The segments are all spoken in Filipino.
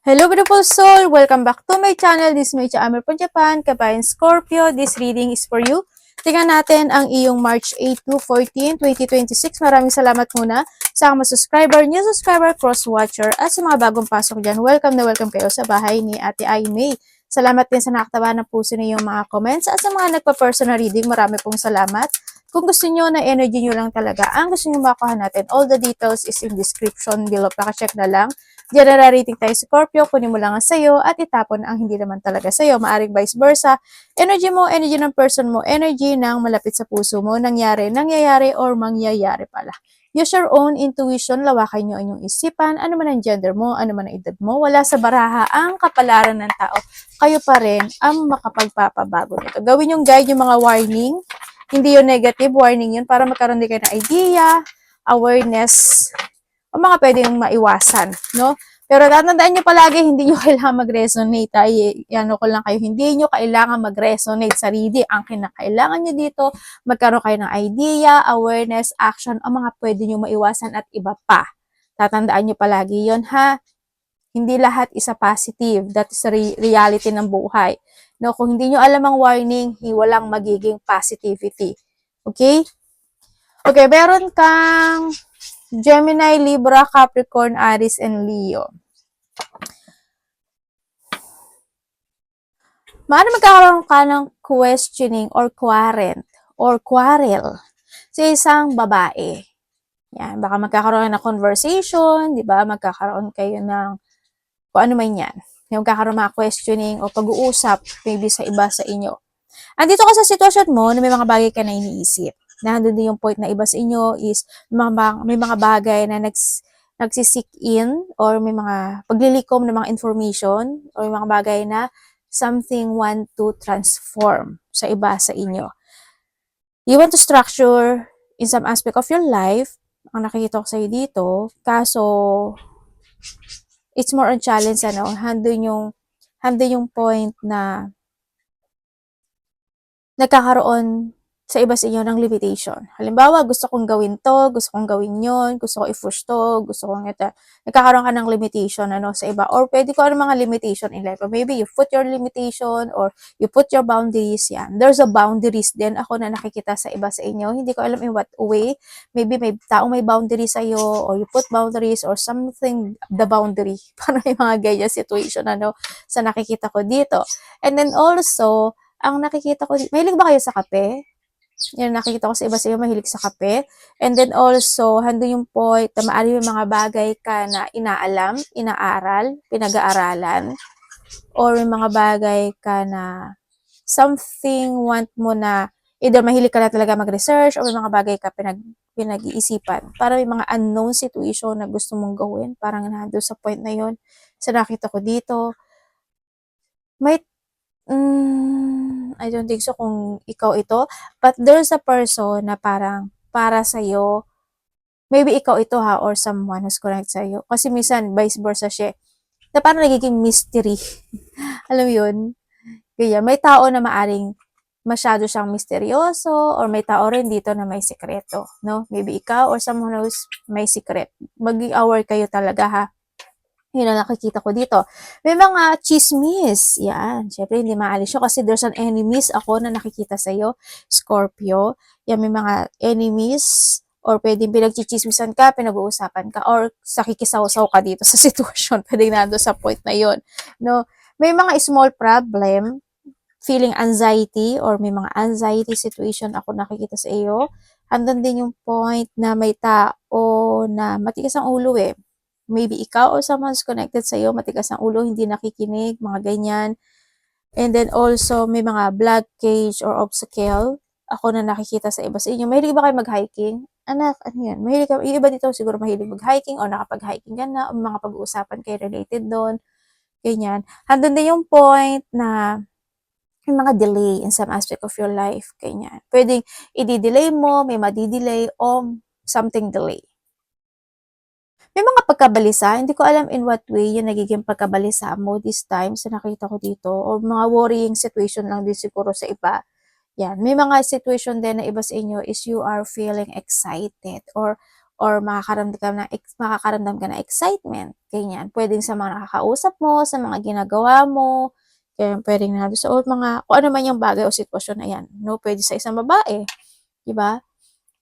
Hello beautiful soul! Welcome back to my channel. This is Meicha Amer from Japan, Kabayan Scorpio. This reading is for you. Tingnan natin ang iyong March 8 to 14, 2026. Maraming salamat muna sa mga subscriber, new subscriber, cross-watcher, at sa mga bagong pasok dyan. Welcome na welcome kayo sa bahay ni Ate Aimee. Salamat din sa nakataba ng puso niyong mga comments at sa mga nagpa-personal reading. Marami pong salamat. Kung gusto niyo na energy niyo lang talaga, ang gusto niyo makuha natin, all the details is in description below. Paka-check na lang. Diyan rating tayo Scorpio, kunin mo lang ang sayo at itapon ang hindi naman talaga sayo. Maaring vice versa. Energy mo, energy ng person mo, energy ng malapit sa puso mo, nangyayari or mangyayari pala. Use your own intuition, lawakan nyo inyong isipan, ano man ang gender mo, ano man ang edad mo, wala sa baraha ang kapalaran ng tao. Kayo pa rin ang makapagpapabago nito. Gawin yung guide yung mga warning, hindi yung negative warning yun, para magkaroon din kayo ng idea, awareness, o mga pwedeng maiwasan, no? Pero tatandaan nyo palagi, hindi nyo kailangan mag-resonate. Ano ko lang kayo, hindi nyo kailangan mag-resonate sa reading. Ang kinakailangan nyo dito, magkaroon kayo ng idea, awareness, action, o mga pwede nyo maiwasan at iba pa. Tatandaan nyo palagi yon ha? Hindi lahat isa positive. That is reality ng buhay. No, kung hindi nyo alam ang warning, walang magiging positivity. Okay? Okay, meron kang Gemini, Libra, Capricorn, Aries, and Leo. Maano magkakaroon ka ng questioning or quarrel sa isang babae. Yan, baka magkakaroon ng conversation, di ba? Magkakaroon kayo ng kung ano man yan. Yung magkakaroon mga questioning o pag-uusap maybe sa iba sa inyo. Andito ka sa sitwasyon mo na may mga bagay ka na iniisip. Nandun din yung point na iba sa inyo is may mga bagay na nagsisik in or may mga paglilikom ng mga information or may mga bagay na something want to transform sa iba sa inyo. You want to structure in some aspect of your life, ang nakikita ko sa'yo dito, kaso it's more on challenge, handle yung point na nagkakaroon sa iba sa inyo ng limitation. Halimbawa, gusto kong gawin to, gusto kong gawin yon, gusto ko i-push to, gusto kong ito. Nagkakaroon ka ng limitation sa iba. Or pwede ko mga limitation in life. Or maybe you put your limitation or you put your boundaries. Yan. There's a boundaries din ako na nakikita sa iba sa inyo. Hindi ko alam in what way. Maybe may taong may boundaries sa'yo or you put boundaries or something, the boundary. Parang may mga ganyan situation sa nakikita ko dito. And then also, ang nakikita ko, mahilig ba kayo sa kape? Yan, nakikita ko sa iba sa iyo, mahilig sa kape. And then also, hando yung point na maaari yung mga bagay ka na inaalam, inaaral, pinag-aaralan, or yung mga bagay ka na something want mo na either mahilig ka na talaga mag-research or may mga bagay ka pinag-iisipan. Para may mga unknown situation na gusto mong gawin. Parang nando sa point na yon. So, nakita ko dito, may I don't think so kung ikaw ito. But there's a person na parang para sa'yo, maybe ikaw ito or someone who's connected sa'yo. Kasi minsan, vice versa siya. Na parang nagiging mystery. Alam mo yun? Kaya may tao na maaring masyado siyang misteryoso or may tao rin dito na may sikreto. No? Maybe ikaw or someone who's may secret. Maging aware kayo talaga ha. Yun ang nakikita ko dito. May mga chismis. Yan. Siyempre, hindi maalis yun kasi there's an enemies ako na nakikita sa'yo, Scorpio. Yan, may mga enemies or pwedeng pinagchichismisan ka, pinag-uusapan ka, or sakikisaw-saw ka dito sa sitwasyon. Pwedeng nando sa point na yun. No? May mga small problem, feeling anxiety, or may mga anxiety situation ako nakikita sa iyo. Handang din yung point na may tao na matigas ang ulo maybe ikaw or someone's connected sa iyo, matigas ang ulo, hindi nakikinig, mga ganyan. And then also, may mga blockage or obstacle ako na nakikita sa iba sa inyo. Mahilig ba kayo mag-hiking? Anak, ano yan? Mahilig ka, yung iba dito siguro mahilig mag-hiking o nakapag-hiking ka na, o mga pag-uusapan kayo related doon. Ganyan. Handun din yung point na may mga delay in some aspect of your life. Ganyan. Pwedeng i-delay mo, may madi-delay o something delay. May mga pagkabalisa, hindi ko alam in what way yung nagiging pagkabalisa mo this time sa nakita ko dito, or mga worrying situation lang din siguro sa iba. Yan, may mga situation din na iba sa inyo is you are feeling excited or or makakaramdam ka ng excitement, ganyan. Pwedeng sa mga nakakausap mo, sa mga ginagawa mo, kaya pwedeng na sa mga kung ano man yung bagay o sitwasyon na yan, no? Pwede sa isang babae, di ba?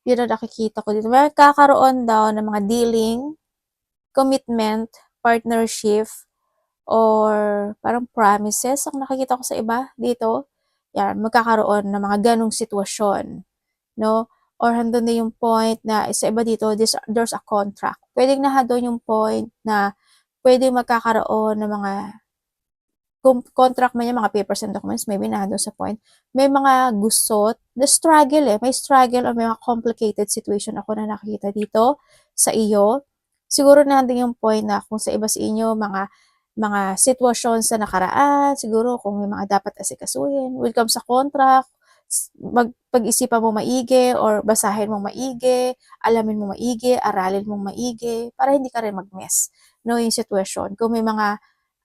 Yun ang nakikita ko dito. Magkakaroon daw ng mga dealing, commitment, partnership, or parang promises ang nakikita ko sa iba dito. Yan, magkakaroon ng mga ganong sitwasyon, no? Or handun na yung point na sa iba dito, there's a contract. Pwedeng na doon yung point na pwedeng magkakaroon ng mga contract man yung mga papers and documents, maybe na doon sa point. May mga gusot, the struggle may struggle or may mga complicated situation ako na nakikita dito sa iyo. Siguro na din yung point na kung sa iba sa inyo, mga sitwasyon sa nakaraan, siguro kung may mga dapat asikasuhin, when it comes sa contract, pag-isipan mo maigi or basahin mo maigi, alamin mo maigi, aralin mo maigi, para hindi ka rin mag-mess, no, yung sitwasyon. Kung may mga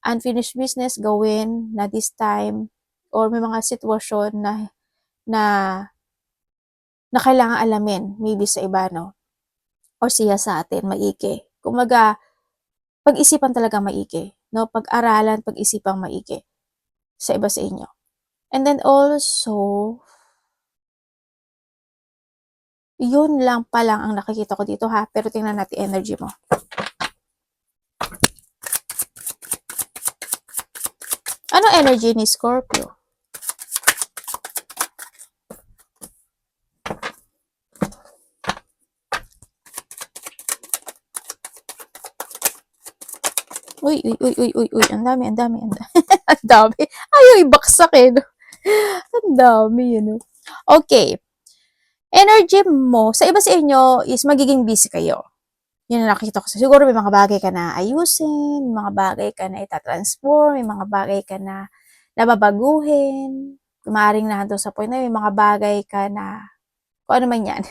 unfinished business gawin na this time or may mga sitwasyon na na kailangang alamin maybe sa iba, no, or siya sa atin maigi. Kumaga pag-isipan talaga maigi, no, pag-aralan, pag-isipang maigi sa iba sa inyo. And then also, yun lang pa lang ang nakikita ko dito ha, pero tingnan natin energy mo. Ano energy ni Scorpio? Uy, ang dami. Ang dami. Ayaw ibaksak no? Ang dami yun. Okay. Energy mo, sa iba sa inyo is magiging busy kayo. Yun ang nakikita ko. Siguro may mga bagay ka na ayusin, may mga bagay ka na itatransform, may mga bagay ka na nababaguhin. Maaaring nandun sa point na may mga bagay ka na, kung ano man yan.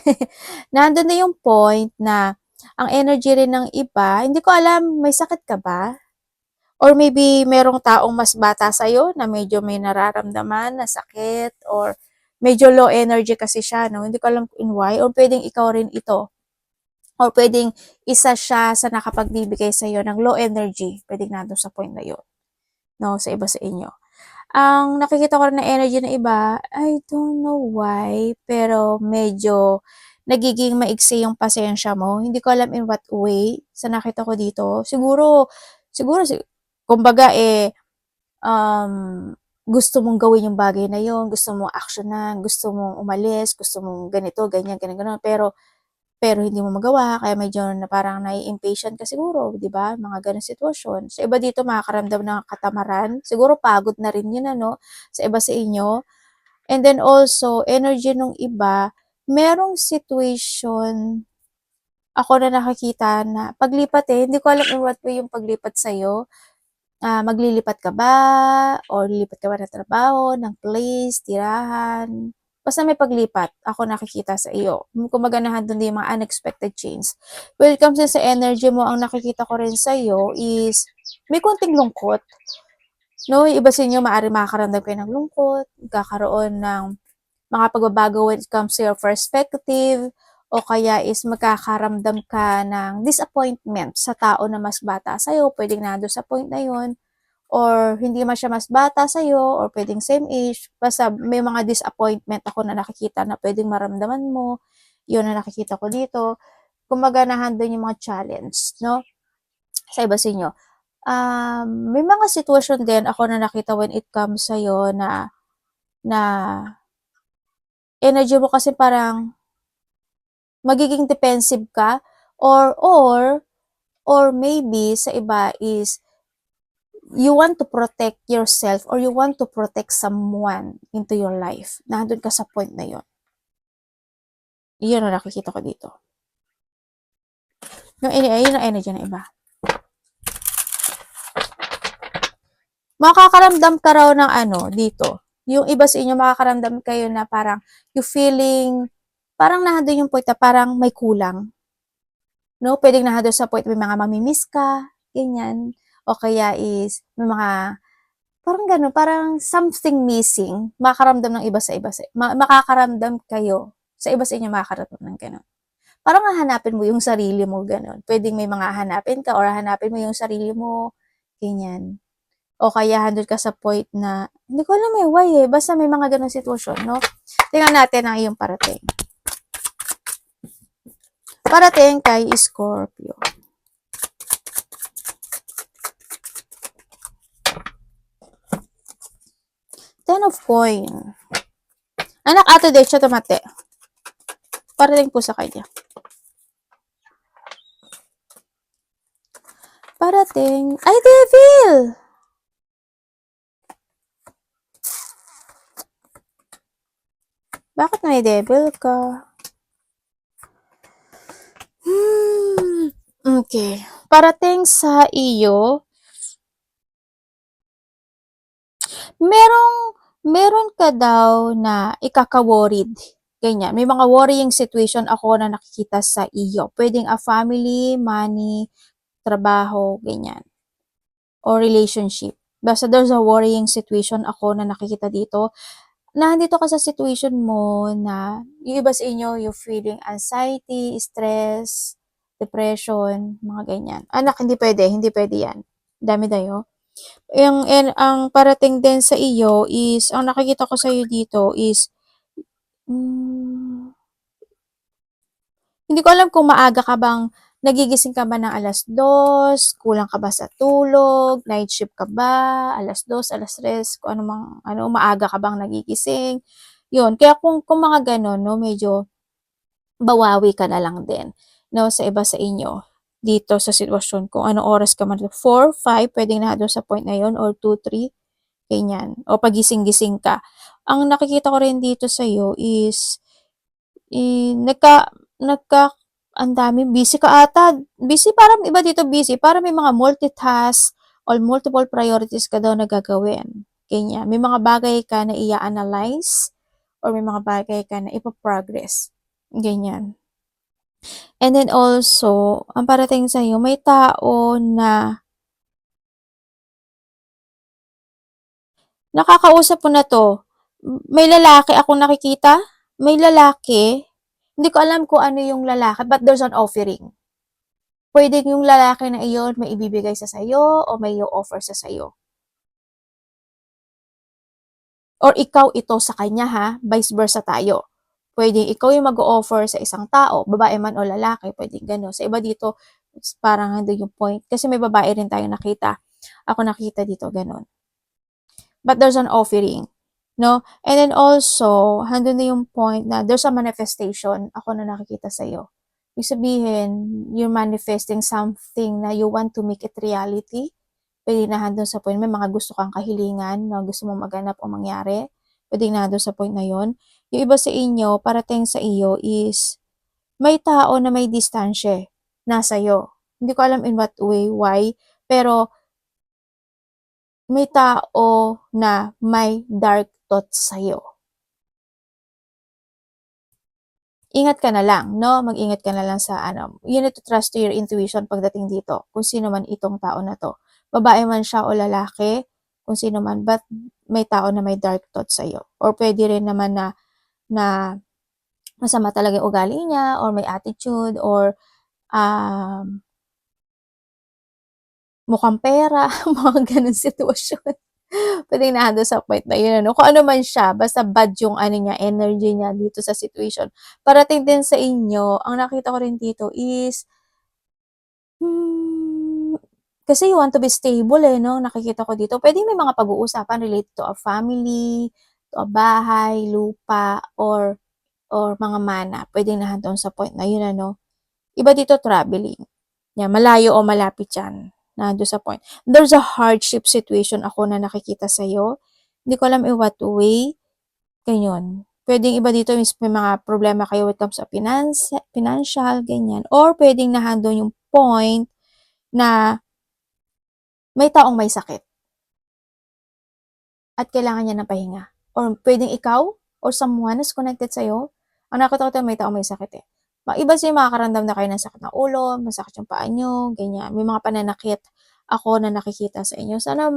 Nandun na yung point na ang energy rin ng iba, hindi ko alam, may sakit ka ba? Or maybe merong taong mas bata sa'yo na medyo may nararamdaman na sakit or medyo low energy kasi siya, no? Hindi ko alam in why. Or pwedeng ikaw rin ito. Or pwedeng isa siya sa nakapagbibigay sa'yo ng low energy. Pwedeng nandun sa point na yun. No? Sa iba sa inyo. Ang nakikita ko rin na energy ng iba, I don't know why, pero medyo nagiging maigsi yung pasensya mo. Hindi ko alam in what way sa nakita ko dito. Siguro, kumbaga gusto mong gawin yung bagay na yun, gusto mong actionan, gusto mong umalis, gusto mong ganito, ganyan, ganyan, pero hindi mo magawa, kaya medyo na parang nai-impatient ka siguro, di ba? Mga ganong sitwasyon. Sa iba dito, makakaramdam ng katamaran. Siguro pagod na rin yun, ano? Sa iba sa inyo. And then also, energy nung iba, merong situation ako na nakakita na paglipat hindi ko alam in what way yung paglipat sa'yo. Maglilipat ka ba? Or lilipat ka ba ng trabaho, ng place, tirahan? Basta may paglipat ako nakikita sa iyo. Kumbaga nandun din yung mga unexpected change. When it comes sa energy mo, ang nakikita ko rin sa iyo is may konting lungkot. No, yung iba sa inyo maaari makakaramdam kayo ng lungkot, magkakaroon ng mga pagbabago when it comes to your perspective, o kaya is magkakaramdam ka ng disappointment sa tao na mas bata sa'yo, pwedeng nando sa point na yun, or hindi man siya mas bata sa'yo, or pwedeng same age, basta may mga disappointment ako na nakikita na pwedeng maramdaman mo, yun na nakikita ko dito. Kumbaga nahandon yung mga challenge, no? Sa iba sa inyo. May mga sitwasyon din ako na nakita when it comes sa'yo na energy mo kasi parang magiging defensive ka or maybe sa iba is you want to protect yourself or you want to protect someone into your life. Nandun ka sa point na yun. Yun ang nakikita ko dito. Yun ang energy ng iba. Makakaramdam ka raw ng dito. Yung iba sa inyo makakaramdam kayo na parang you feeling, parang nandun yung point na parang may kulang. No? Pwedeng nandun sa point may mga mamimiss ka, ganyan. O kaya is may mga parang gano'n, parang something missing, makakaramdam ng iba sa iba. Makakaramdam kayo, sa iba sa inyo makakaramdam ng gano'n. parang hahanapin mo yung sarili mo, gano'n. Puwedeng may mga hahanapin ka or hahanapin mo yung sarili mo, ganyan. O kaya handun ka sa point na, hindi ko alam eh, why eh, basta may mga gano'ng sitwasyon, no? Tingnan natin ang iyong parating. Parating kay Scorpio. Ten of Coin. Anak, ato de, siya tumate. Parating po sa kanya. Parating, ay, Devil! Bakit may Devil ka? Okay. Parating sa iyo, meron ka daw na ikaka-worried. Ganyan. May mga worrying situation ako na nakikita sa iyo. Pwedeng a family, money, trabaho, ganyan. Or relationship. Basta there's a worrying situation ako na nakikita dito. Nandito ka sa situation mo na yung iba sa inyo, you feeling anxiety, stress, depression, mga ganyan. Anak, hindi pwede yan. Dami tayo. Ang parating din sa iyo is, ang nakikita ko sa iyo dito is, hindi ko alam kung maaga ka bang, nagigising ka ba ng 2:00, kulang ka ba sa tulog, night shift ka ba, 2:00, 3:00, kung maaga ka bang nagigising. Yun, kaya kung mga gano'n, no, medyo bawawi ka na lang din, no, sa iba sa inyo. Dito sa sitwasyon kung anong oras ka man, 4, 5, pwedeng na doon sa point na yun, or 2, 3, ganyan. O pagising-gising ka. Ang nakikita ko rin dito sa iyo is, ang dami, busy ka ata. Busy, parang iba dito busy, parang may mga multitask or multiple priorities ka daw na gagawin. Ganyan. May mga bagay ka na i-analyze or may mga bagay ka na ipa-progress. Ganyan. And then also, ang parating sa iyo, may tao na nakakausap mo na to. May lalaki akong nakikita. May lalaki. Hindi ko alam kung ano yung lalaki, but there's an offering. Pwedeng yung lalaki na iyon may ibibigay sa sayo o may i-offer sa sayo. Or ikaw ito sa kanya ha, vice versa tayo. Pwedeng ikaw yung mag-offer sa isang tao, babae man o lalaki, pwedeng gano'n. Sa iba dito, parang nandun yung point. Kasi may babae rin tayo nakita. Ako nakita dito, gano'n. But there's an offering. No? And then also, handun na yung point na there's a manifestation ako na nakikita sa'yo. Ibig sabihin, you're manifesting something na you want to make it reality. Pwede na handun sa point, may mga gusto kang kahilingan na gusto mong maganap o mangyari. Pwede na handun sa point na yon. Yung iba sa inyo, parating sa iyo is, may tao na may distansya nasa iyo. Hindi ko alam in what way, why, pero may tao na may dark thoughts sa'yo. Ingat ka na lang, no? Mag-ingat ka na lang sa you need to trust to your intuition pagdating dito, kung sino man itong tao na to. Babae man siya o lalaki, kung sino man, but may tao na may dark thoughts sa'yo. Or pwede rin naman na masama talaga yung ugali niya, or may attitude, or mukhang pera, mga ganun sitwasyon. Pwedeng nandun sa point na yun, ano. Kung ano man siya, basta bad yung niya, energy niya dito sa situation. Parating din sa inyo, ang nakita ko rin dito is, kasi you want to be stable no, nakikita ko dito. Pwedeng may mga pag-uusapan related to a family, to a bahay, lupa, or mga mana. Pwedeng nandun sa point na yun, ano. Iba dito traveling. Yan, malayo o malapit yan. Nandun sa point. There's a hardship situation ako na nakikita sa'yo. Hindi ko alam in what way. Ganyan. Pwedeng iba dito may mga problema kayo when it comes to financial, ganyan. Or pwedeng nahandon yung point na may taong may sakit at kailangan niya ng pahinga. Or pwedeng ikaw or someone is connected sa'yo. Ang nakita ko may taong may sakit eh. Iba siya makakaramdam na kayo ng sakit ng ulo, masakit yung paa nyo, ganyan. May mga pananakit ako na nakikita sa inyo. Sana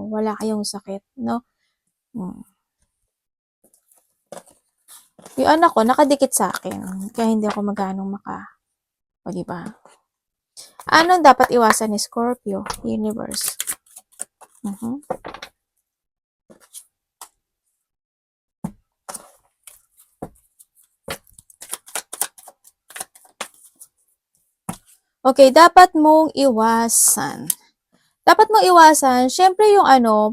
wala kayong sakit, no? Yung anak ko nakadikit sa akin, kaya hindi ako magganong o di ba? Ano dapat iwasan ni Scorpio, Universe? Mhm. Okay, dapat mong iwasan. Dapat mong iwasan, syempre yung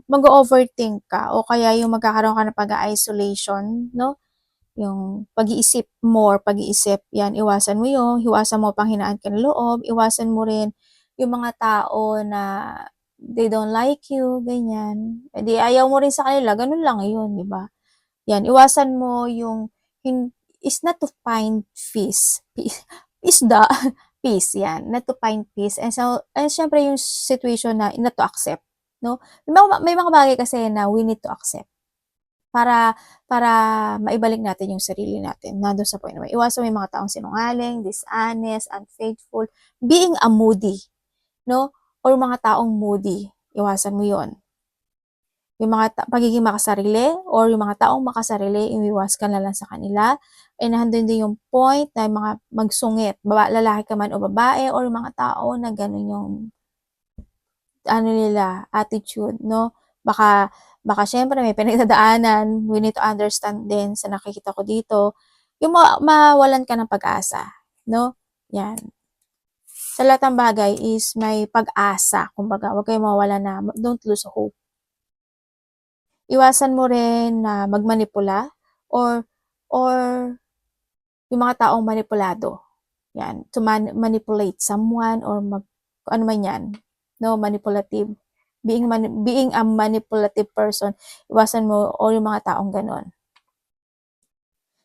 mag-overthink ka o kaya yung magkakaroon ka ng pag-isolation, no? Yung pag-iisip more, pag-iisip, yan, iwasan mo yun, iwasan mo panghinaan ka ng loob, iwasan mo rin yung mga tao na they don't like you, ganyan. E di ayaw mo rin sa kanila, ganun lang yun, di ba? Yan, iwasan mo yung, is not to find peace, isda, peace, yan, not to find peace. And so, syempre yung situation na not to accept, no? May mga bagay kasi na we need to accept para para maibalik natin yung sarili natin. Nandun sa point na iwasan mo yung mga taong sinungaling, dishonest, unfaithful, being a moody, no? Or mga taong moody, iwasan mo yon. Yung mga pagiging makasarili or yung mga taong makasarili, iwas ka na lang sa kanila. And nandun din yung point na mga magsungit, lalaki ka man o babae, or yung mga tao na ganun yung nila, attitude, no? Baka syempre may pinagdadaanan, we need to understand din sa nakikita ko dito, yung mawalan ka ng pag-asa, no? Yan. Sa lahat ng bagay is may pag-asa, kumbaga, huwag kayong mawala na, don't lose hope. Iwasan mo rin na magmanipula or yung mga taong manipulado. Yan, to manipulate someone or ano man yan, no, manipulative. Being a manipulative person, iwasan mo o yung mga taong ganon.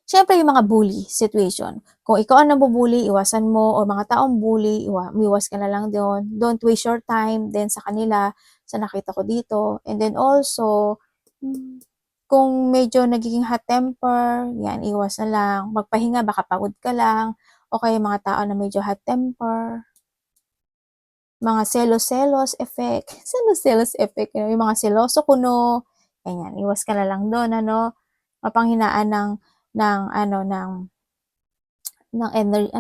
Siyempre, yung mga bully situation. Kung ikaw ang nabubully, iwasan mo, o mga taong bully, iwas ka na lang doon. Don't waste your time din sa kanila, sa nakita ko dito. And then also, kung medyo nagiging hot temper, yan, iwas na lang. Magpahinga, baka pagod ka lang. O kaya mga tao na medyo hot temper. Mga selos-selos effect. Selos-selos effect. Yung mga seloso kuno. Ganyan, iwas ka na lang doon, mapanghinaan ng energy,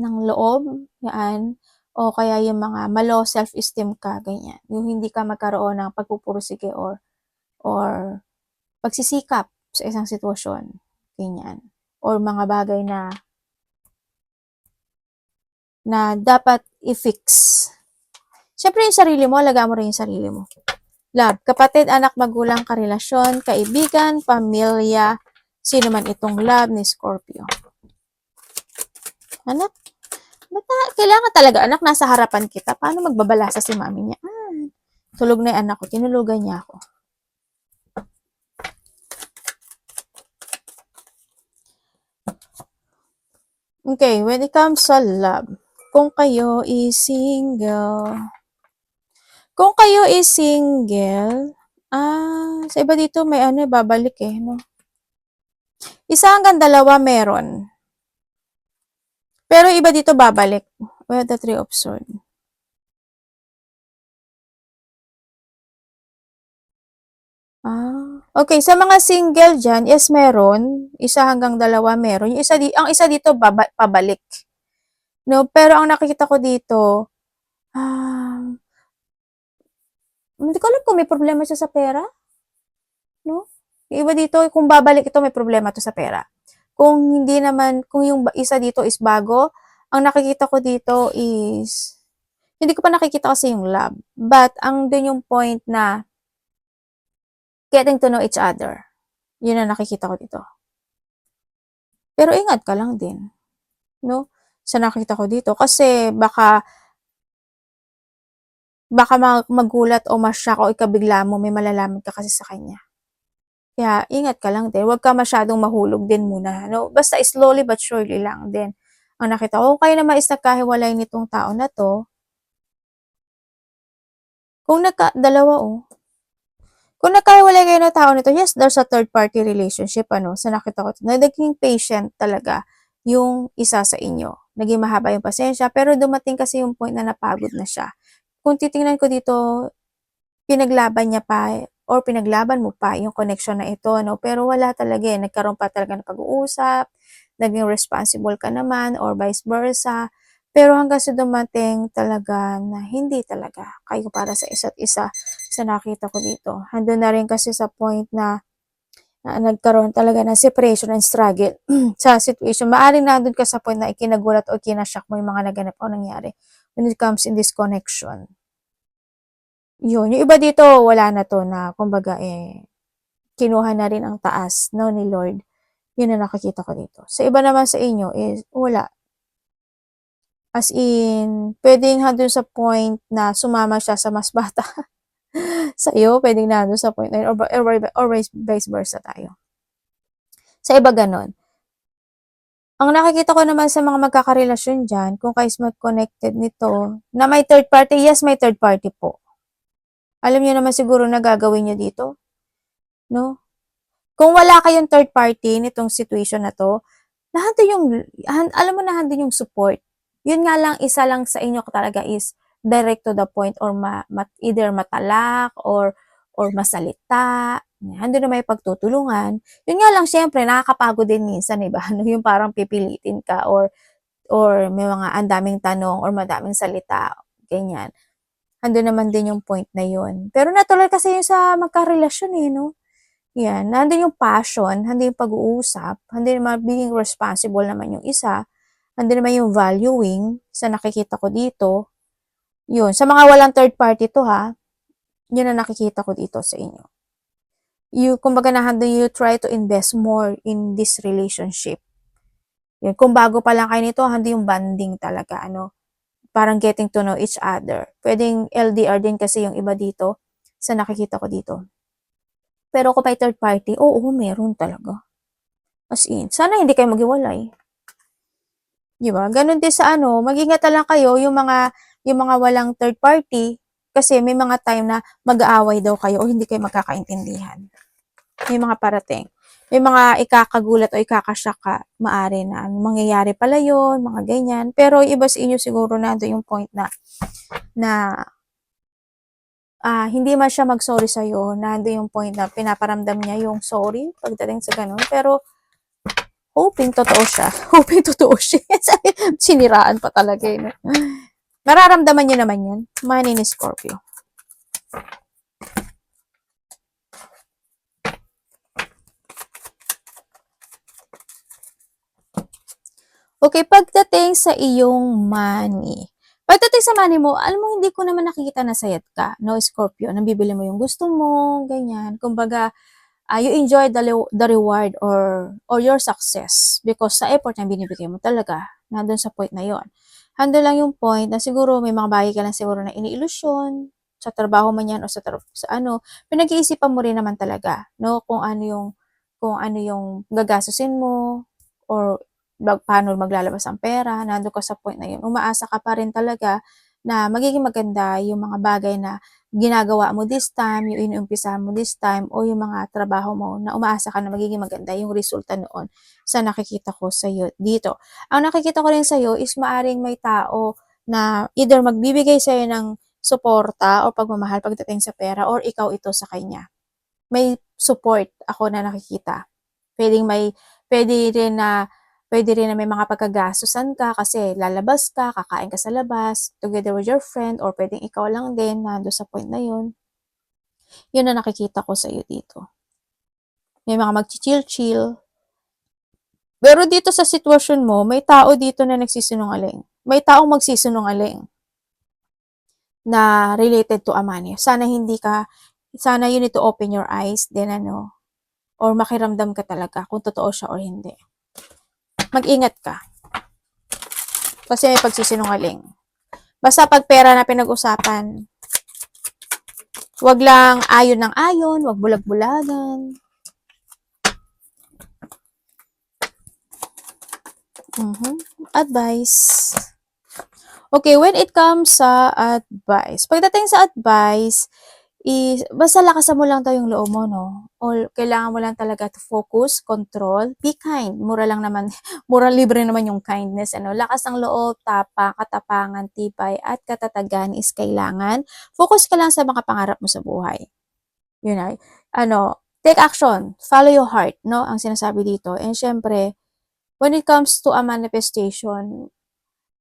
ng loob, yan. O kaya yung mga malo self-esteem ka, ganyan. Yung hindi ka magkaroon ng pagpupursige or pagsisikap sa isang sitwasyon, ganyan. Or mga bagay na dapat i-fix. Siyempre yung sarili mo, alagaan mo rin yung sarili mo. Love, kapatid, anak, magulang, karelasyon, kaibigan, pamilya, sino man itong love ni Scorpio. Anak, kailangan talaga, anak, nasa harapan kita. Paano magbabalasa si mami niya? Tulog na yung anak ko, tinulugan niya ako. Okay, when it comes sa love, kung kayo is single, sa iba dito may babalik no? Isa hanggang dalawa meron. Pero iba dito babalik. Well, the three of swords. Okay. Sa mga single dyan, yes, meron. Isa hanggang dalawa meron. Ang isa dito, pabalik. No? Pero ang nakikita ko dito, hindi ko alam kung may problema siya sa pera. No? Yung iba dito, kung babalik ito, may problema to sa pera. Kung hindi naman, kung yung isa dito is bago, ang nakikita ko dito is, hindi ko pa nakikita kasi yung love. But, ang dun yung point na, getting to know each other. Yun ang nakikita ko dito. Pero ingat ka lang din. No? Sa nakita ko dito. Kasi baka magulat o ma-shock o ikabigla mo, may malalaman ka kasi sa kanya. Kaya ingat ka lang din. Huwag ka masyadong mahulog din muna. No? Basta slowly but surely lang din. Ang nakita ko, kung kayo naman is nagkahiwalay nitong tao na to, kung dalawa kung nagkahiwalay kayo ng tao nito, yes, there's a third party relationship, sa nakita ko, naging patient talaga yung isa sa inyo. Naging mahaba yung pasensya, pero dumating kasi yung point na napagod na siya. Kung titingnan ko dito, pinaglaban niya pa or pinaglaban mo pa yung connection na ito, no? Pero wala talaga eh. Nagkaroon pa talaga ng pag-uusap, naging responsible ka naman, or vice versa. Pero hanggang sa dumating talaga na hindi talaga kayo para sa isa't isa sa nakita ko dito. Hando na rin kasi sa point na nagkaroon talaga ng separation and struggle sa situation. Maaaring nandun ka sa point na ikinagulat o kinashock mo yung mga naganap o nangyari when it comes in this connection. Yun. Yung iba dito, wala na to na, kumbaga, kinuha na rin ang taas, no, ni Lord. Yun ang nakikita ko dito. Sa iba naman sa inyo is, wala. As in, pwedeng hanggang sa point na sumama siya sa mas bata sa iyo, pwedeng nandun sa point na yun, or vice versa tayo. Sa iba ganon. Ang nakikita ko naman sa mga magkakarelasyon dyan, kung kayo mag-connected nito, na may third party, yes, may third party po. Alam niyo naman siguro na gagawin niyo dito, no? Kung wala kayong third party nitong situation na to, alam mo na yung support. Yun nga lang, isa lang sa inyo talaga is direct to the point or either matalak or masalita. Hando na may pagtutulungan. Yun nga lang, syempre, nakakapagod din minsan, diba? Yung parang pipilitin ka or may mga andaming tanong or madaming salita, ganyan. Hando naman din yung point na yun. Pero natuloy kasi yun sa magkarelasyon no? Yan, nandun yung passion, nandun yung pag-uusap, nandun yung being responsible naman yung isa, nandun naman yung valuing sa nakikita ko dito. Yun, sa mga walang third party to yun ang nakikita ko dito sa inyo. Kumbaga nandun you try to invest more in this relationship. Yun, kung bago pa lang kayo nito, nandun yung bonding talaga, parang getting to know each other. Pwedeng LDR din kasi yung iba dito sa nakikita ko dito. Pero kung may third party, oo, meron talaga. As in, sana hindi kayo maghiwalay. Di ba? Ganun din sa mag-ingat lang kayo yung mga walang third party kasi may mga time na mag-aaway daw kayo o hindi kayo magkakaintindihan. May mga parating. May mga ikakagulat o ikakashock ka, maari na mangyayari pala yun, mga ganyan. Pero iba sa inyo siguro na yung point na hindi man siya mag-sorry sa'yo, nando yung point na pinaparamdam niya yung sorry pagdating sa ganun. Pero, hoping totoo siya. Hoping totoo siya. Siniraan pa talaga yun. Mararamdaman niyo naman yan. Money ni Scorpio. Okay, pagdating sa iyong money. Pagdating sa money mo, alam mo, hindi ko naman nakikita na sayat ka, no, Scorpio. Nabibili mo yung gusto mo, ganyan. Kumbaga, you enjoy the reward or your success because sa effort na binibigay mo talaga, nandun sa point na yon. Hando lang yung point na siguro may mga bagay ka lang siguro na iniilusyon, sa trabaho man yan o sa pinag-iisipan mo rin naman talaga, no, kung ano yung gagastusin mo or paano maglalabas ang pera, nandun ka sa point na yun. Umaasa ka pa rin talaga na magiging maganda yung mga bagay na ginagawa mo this time, yung inuumpisahan mo this time, o yung mga trabaho mo na umaasa ka na magiging maganda yung resulta noon sa nakikita ko sa iyo dito. Ang nakikita ko rin sa iyo is maaring may tao na either magbibigay sa iyo ng suporta o pagmamahal pagdating sa pera or ikaw ito sa kanya. May support ako na nakikita. Pwede rin na may mga pagkagastusan ka kasi lalabas ka, kakain ka sa labas, together with your friend, or pwedeng ikaw lang din, nando sa point na yun. Yun na nakikita ko sa iyo dito. May mga mag-chill-chill. Pero dito sa sitwasyon mo, may tao dito na nagsisinungaling. May taong magsisinungaling na related to money. Sana you need to open your eyes, then or makiramdam ka talaga kung totoo siya or hindi. Mag-ingat ka. Kasi may pagsisinungaling. Basta pag pera na pinag-usapan, wag lang ayon ng ayon, wag bulag-bulagan. Advice. Okay, when it comes sa advice, pagdating sa advice, basta lakasan mo lang yung loob mo, no? O kailangan mo lang talaga to focus, control, be kind. Mura lang naman, mura libre naman yung kindness, Lakas ng loob, tapang, katapangan, tibay, at katatagan is kailangan. Focus ka lang sa mga pangarap mo sa buhay. Yun ay, take action, follow your heart, no? Ang sinasabi dito. And syempre, when it comes to a manifestation,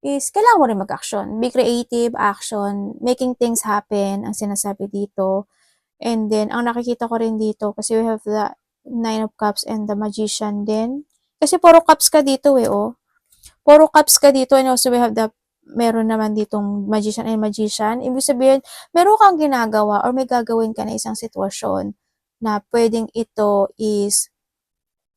is kailangan mo rin mag-action. Be creative, action, making things happen, ang sinasabi dito. And then, ang nakikita ko rin dito, kasi we have the Nine of Cups and the Magician din. Kasi puro cups ka dito oh. Puro cups ka dito, and also we have meron naman ditong Magician and Magician. Ibig sabihin, meron kang ginagawa or may gagawin ka na isang sitwasyon na pwedeng ito is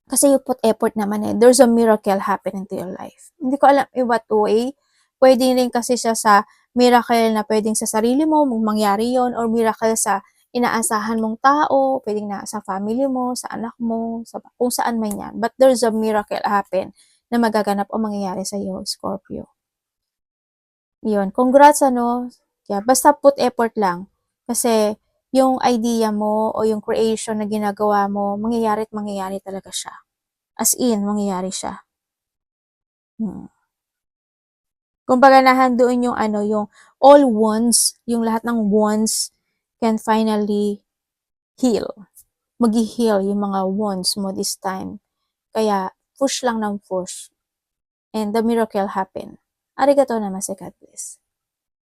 kasi you put effort naman there's a miracle happen into your life. Hindi ko alam in what way. Pwede rin kasi siya sa miracle na pwedeng sa sarili mo, mangyari yon, or miracle sa inaasahan mong tao, pwedeng na sa family mo, sa anak mo, sa kung saan man yan. But there's a miracle happen na magaganap o mangyayari sa iyo, Scorpio. Yun. Congrats, Yeah, basta put effort lang. Kasi, yung idea mo o yung creation na ginagawa mo, mangyayari at mangyayari talaga siya. As in, mangyayari siya. Kumbaga nahandoon yung yung all wounds, yung lahat ng wounds can finally heal. Mag-heal yung mga wounds mo this time. Kaya, push lang ng push. And the miracle happen. Arigato namaste, God bless.